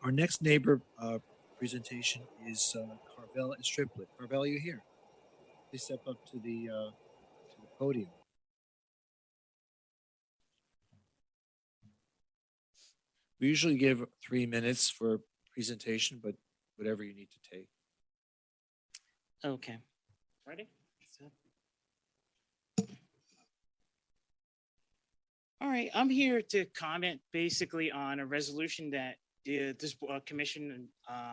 Our next neighbor presentation is Carvel and Striplet. Carvel, you here? Please step up to the podium. We usually give 3 minutes for presentation, but whatever you need to take. Okay. Ready? All right, I'm here to comment basically on a resolution that this commission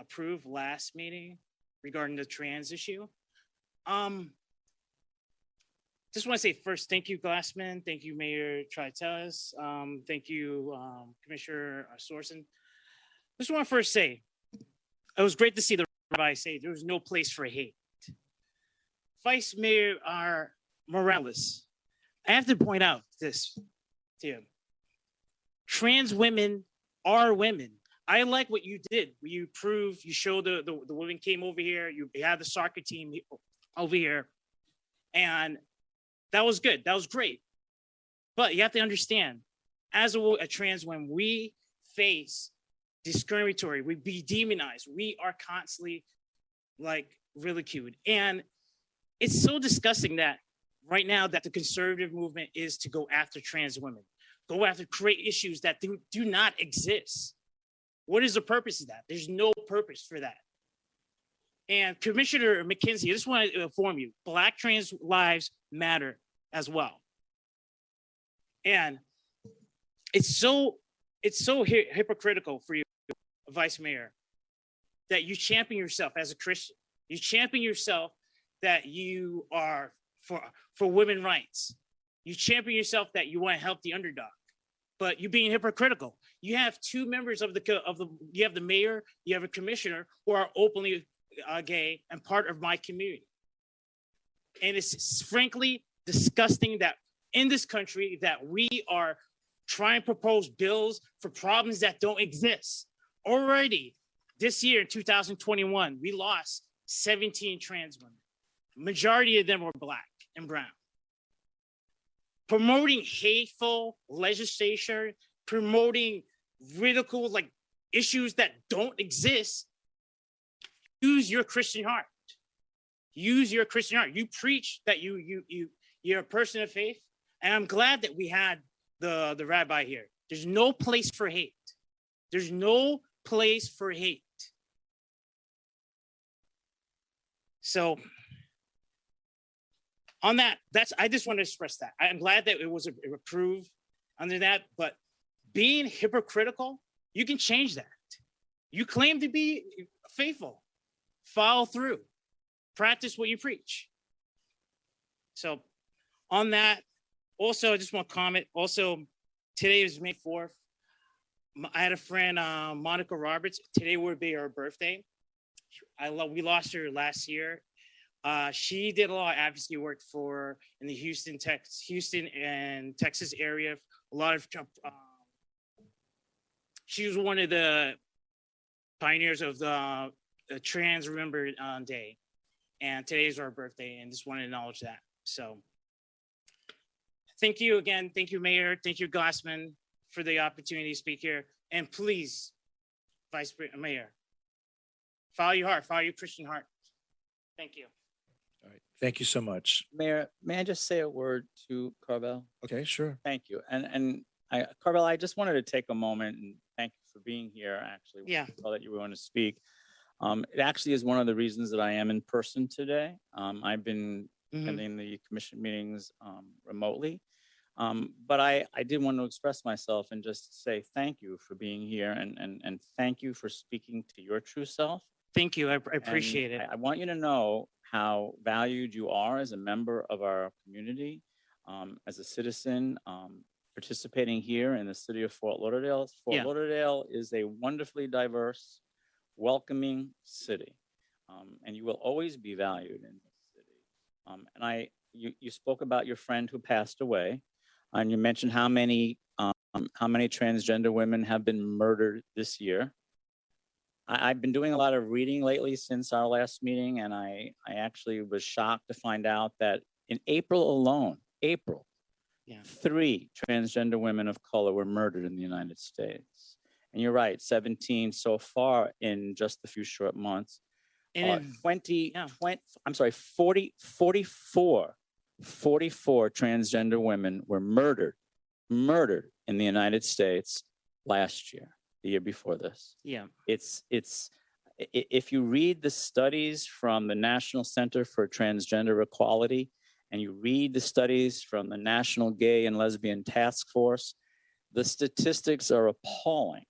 approved last meeting regarding the trans issue. Just want to say first, thank you, Glassman. Thank you, Mayor Tritelis. Thank you, Commissioner Sorsen. Just want to first say, it was great to see the rabbi say there was no place for hate. Vice Mayor Morales, I have to point out this to you. Trans women are women. I like what you did. You proved, you showed the women came over here. You had the soccer team over here. And that was good. That was great. But you have to understand, as a trans woman, we face discriminatory, we be demonized. We are constantly like ridiculed. And it's so disgusting that right now that the conservative movement is to go after trans women, go after create issues that do not exist. What is the purpose of that? There's no purpose for that. And Commissioner McKenzie, I just want to inform you, Black trans lives matter as well. And it's so hypocritical for you, Vice Mayor, that you champion yourself as a Christian. You champion yourself that you are for women's rights. You champion yourself that you want to help the underdog, but you're being hypocritical. You have two members of you have the mayor, you have a commissioner who are openly gay and part of my community. And it's frankly disgusting that in this country that we are trying to propose bills for problems that don't exist. Already this year in 2021, we lost 17 trans women. Majority of them were Black and brown. Promoting hateful legislation, promoting ridicule, like issues that don't exist. Use your Christian heart. Use your Christian heart. You preach that you're a person of faith, and I'm glad that we had the rabbi here. There's no place for hate. There's no place for hate. So on that, I just want to express that. I'm glad that it was approved under that, but being hypocritical, you can change that. You claim to be faithful, follow through, practice what you preach. So on that, also, I just want to comment. Also, today is May 4th. I had a friend, Monica Roberts. Today would be her birthday. We lost her last year. She did a lot of advocacy work in the Houston and Texas area. A lot of she was one of the pioneers of the Trans Remember Day, and today is our birthday, and just want to acknowledge that. So, thank you again. Thank you, Mayor. Thank you, Glassman, for the opportunity to speak here. And please, Vice Mayor, follow your heart, follow your Christian heart. Thank you. All right. Thank you so much. Mayor, may I just say a word to Carvel? Okay, sure. Thank you. And Carvel, I just wanted to take a moment and thank you for being here. Actually, yeah, I saw that you were going to speak. It actually is one of the reasons that I am in person today. I've been attending the commission meetings remotely. But I did want to express myself and just say thank you for being here and thank you for speaking to your true self. Thank you. I appreciate it. I want you to know how valued you are as a member of our community, as a citizen, participating here in the city of Fort Lauderdale. Fort Lauderdale is a wonderfully diverse, welcoming city, and you will always be valued in this city. And you spoke about your friend who passed away, and you mentioned how many transgender women have been murdered this year. I've been doing a lot of reading lately since our last meeting, and I actually was shocked to find out that in April alone, 3 transgender women of color were murdered in the United States. And you're right, 17 so far in just a few short months. And 20, yeah. 20, I'm sorry, 44 transgender women were murdered in the United States last year, the year before this. yeah, If you read the studies from the National Center for Transgender Equality, and you read the studies from the National Gay and Lesbian Task Force, the statistics are appalling.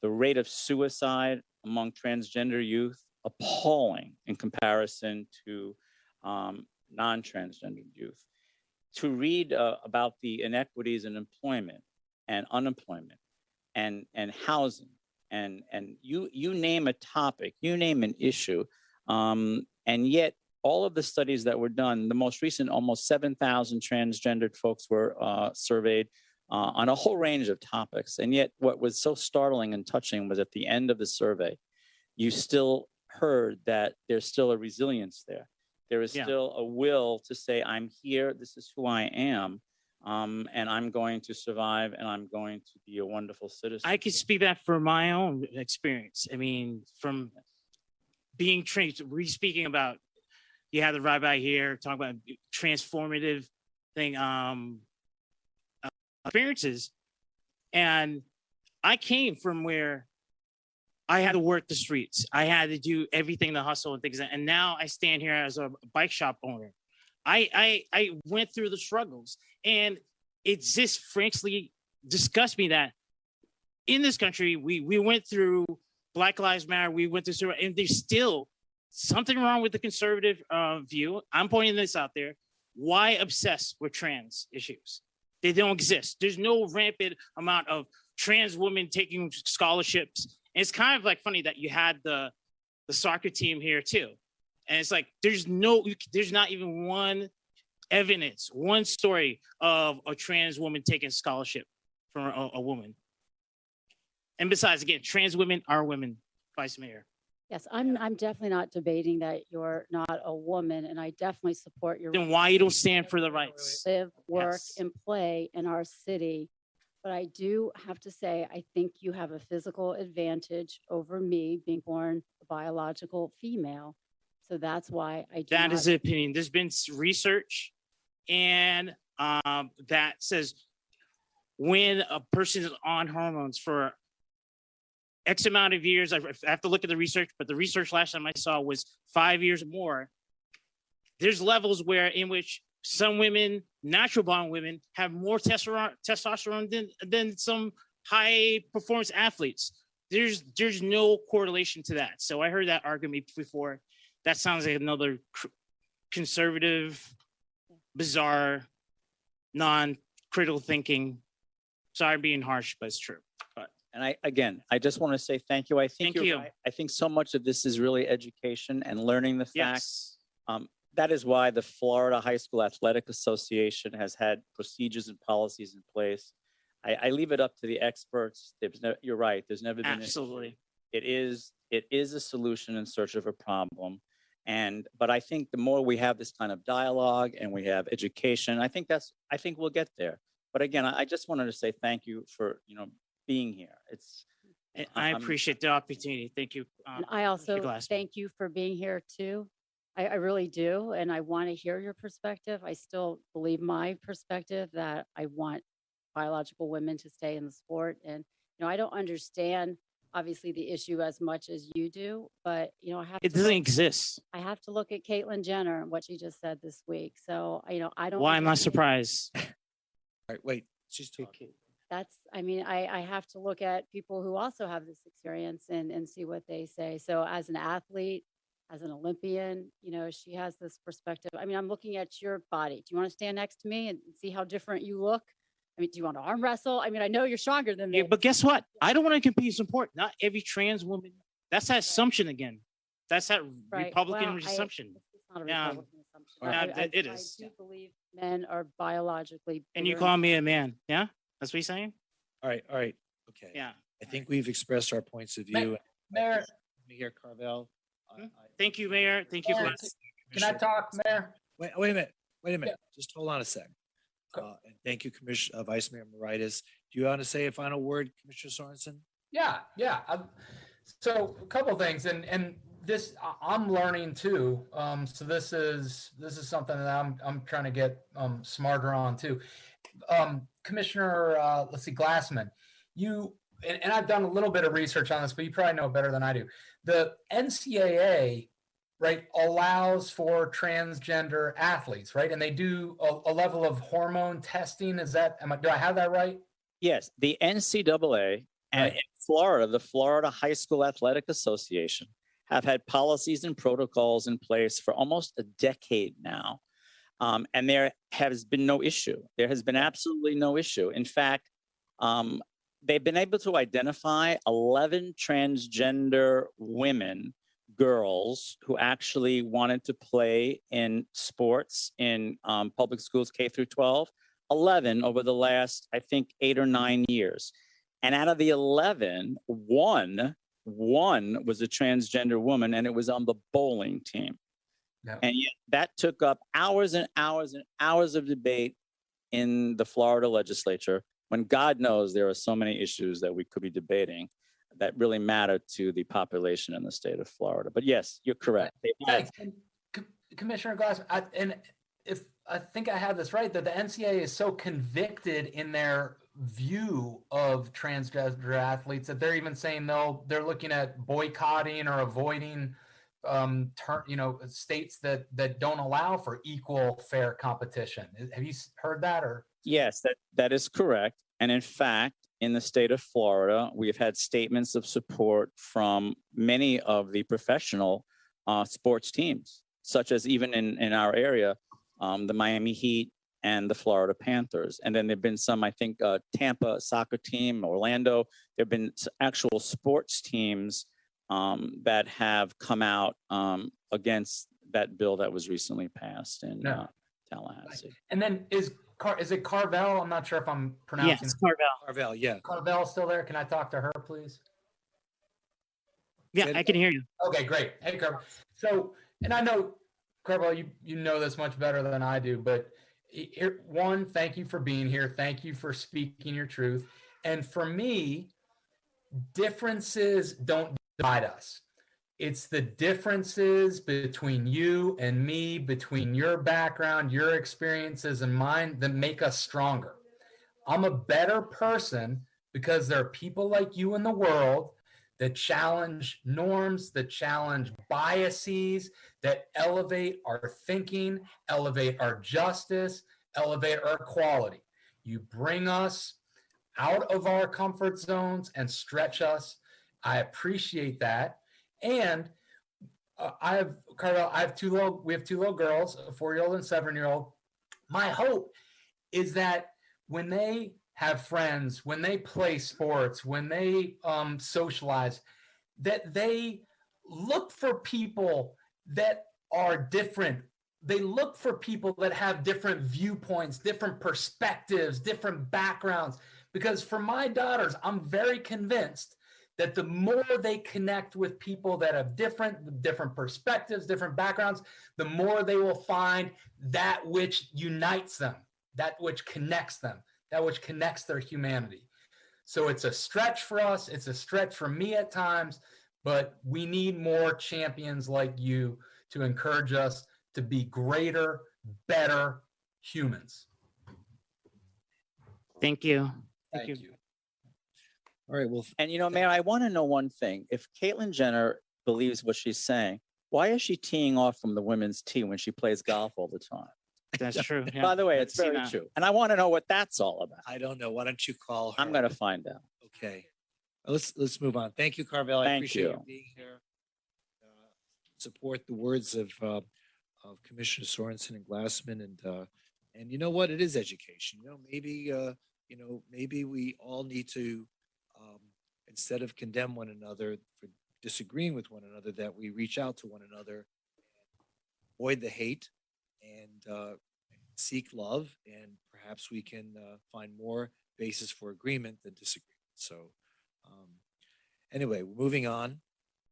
The rate of suicide among transgender youth, appalling in comparison to non-transgender youth. To read about the inequities in employment and unemployment and housing, and you name a topic, you name an issue, and yet all of the studies that were done, the most recent, almost 7,000 transgendered folks were surveyed on a whole range of topics. And yet what was so startling and touching was at the end of the survey, you still heard that there's still a resilience there. There is still a will to say, I'm here, this is who I am, and I'm going to survive, and I'm going to be a wonderful citizen. I could speak that from my own experience. I mean, from being trained, we're speaking about, you have the rabbi here talking about transformative thing, experiences. And I came from where I had to work the streets. I had to do everything, the hustle and things. And now I stand here as a bike shop owner. I went through the struggles, and it just frankly disgusts me that in this country, we went through Black Lives Matter, we went through, and there's still something wrong with the conservative view. I'm pointing this out there. Why obsess with trans issues? They don't exist. There's no rampant amount of trans women taking scholarships. And it's kind of like funny that you had the soccer team here too. And it's like, there's not even one evidence, one story of a trans woman taking scholarship from a woman. And besides, again, trans women are women, Vice Mayor. Yes, I'm definitely not debating that you're not a woman, and I definitely support your Then why you don't stand for the rights? live, work, Yes. and play in our city. But I do have to say, I think you have a physical advantage over me being born a biological female. So that's why I do That not. is the opinion. There's been research, and that says when a person is on hormones for X amount of years, I have to look at the research, but the research last time I saw was 5 years or more. There's levels where in which some women, natural born women, have more testosterone than some high performance athletes. There's no correlation to that. So I heard that argument before. That sounds like another conservative, bizarre, non-critical thinking. Sorry, being harsh, but it's true. And I just want to say thank you. I think Thank you're you. right. I think so much of this is really education and learning the facts. Yes. That is why the Florida High School Athletic Association has had procedures and policies in place. I leave it up to the experts. You're right. There's never been Absolutely. It is a solution in search of a problem. But I think the more we have this kind of dialogue and we have education, I think we'll get there. But again, I just wanted to say thank you for being here. I appreciate the opportunity. Thank you. And I also Mr. Glassman. thank you for being here too. I really do. And I want to hear your perspective. I still believe my perspective that I want biological women to stay in the sport. And, I don't understand obviously the issue as much as you do, but It doesn't exist. I have to look at Caitlyn Jenner and what she just said this week. So, I don't. Why am I understand. surprised? All right, wait, she's talking. I have to look at people who also have this experience and see what they say. So as an athlete, as an Olympian, she has this perspective. I'm looking at your body. Do you want to stand next to me and see how different you look? Do you want to arm wrestle? I know you're stronger than me. Yeah, but guess what? I don't want to compete in sport. Not every trans woman. That's that assumption again. That's that Right. Republican Well, assumption. It's not a Yeah. Republican assumption. Yeah, it is. I do believe men are biologically. And you bigger call me a man. Yeah? That's what you're saying? All right, okay. Yeah. I think we've expressed our points of view. Mayor, Let me hear Carvel. Thank you, Mayor. Thank you. Mayor, can I talk, Mayor? Wait a minute. Just hold on a sec. And thank you, Vice Mayor Moritas. Do you want to say a final word, Commissioner Sorensen? Yeah, yeah. So a couple things, and this I'm learning too. So this is something that I'm trying to get smarter on too. Commissioner, let's see, Glassman, you and I've done a little bit of research on this, but you probably know better than I do. The NCAA, right, allows for transgender athletes, right, and they do a level of hormone testing. Is that? Do I have that right? Yes, the NCAA and Right. in Florida, the Florida High School Athletic Association have had policies and protocols in place for almost a decade now. And there has been no issue. There has been absolutely no issue. In fact, they've been able to identify 11 transgender women, girls, who actually wanted to play in sports in public schools K through 12. 11 over the last, I think, 8 or 9 years. And out of the 11, one was a transgender woman, and it was on the bowling team. Yeah. And yet that took up hours and hours and hours of debate in the Florida legislature, when God knows there are so many issues that we could be debating that really matter to the population in the state of Florida. But yes, you're correct. Thanks. Commissioner Glass, and if I think I have this right, that the NCAA is so convicted in their view of transgender athletes that they're even saying they're looking at boycotting or avoiding states that don't allow for equal, fair competition. Have you heard that? Or yes, that is correct. And in fact, in the state of Florida, we've had statements of support from many of the professional sports teams, such as even in our area, the Miami Heat and the Florida Panthers. And then there've been some, I think, Tampa soccer team, Orlando. There've been actual sports teams that have come out against that bill that was recently passed in Tallahassee. And then is it Carvel? I'm not sure if I'm pronouncing. Yes, Carvel. Carvel, yeah. Carvel still there? Can I talk to her, please? Yeah, I can hear you. Okay, great. Hey, Carvel. So, and I know, Carvel, you know this much better than I do, but one, thank you for being here. Thank you for speaking your truth. And for me, differences don't divide us. It's the differences between you and me, between your background, your experiences, and mine that make us stronger. I'm a better person because there are people like you in the world that challenge norms, that challenge biases, that elevate our thinking, elevate our justice, elevate our quality. You bring us out of our comfort zones and stretch us. I appreciate that. And we have two little girls, a 4-year-old and 7-year-old. My hope is that when they have friends, when they play sports, when they socialize, that they look for people that are different. They look for people that have different viewpoints, different perspectives, different backgrounds. Because for my daughters, I'm very convinced that the more they connect with people that have different perspectives, different backgrounds, the more they will find that which unites them, that which connects them, that which connects their humanity. So it's a stretch for us. It's a stretch for me at times, but we need more champions like you to encourage us to be greater, better humans. Thank you. Thank you. All right. Well, And, Mayor, I want to know one thing. If Caitlyn Jenner believes what she's saying, why is she teeing off from the women's tee when she plays golf all the time? That's true. Yeah. By the way, it's I've seen very that. true. And I want to know what that's all about. I don't know. Why don't you call her? I'm going to find out. Okay. Let's move on. Thank you, Carvel. I Thank appreciate you. you being here. Support the words of Commissioner Sorensen and Glassman, and you know what? It is education. Maybe we all need to, instead of condemn one another for disagreeing with one another, that we reach out to one another, avoid the hate, and seek love, and perhaps we can find more basis for agreement than disagreement. So, anyway, moving on.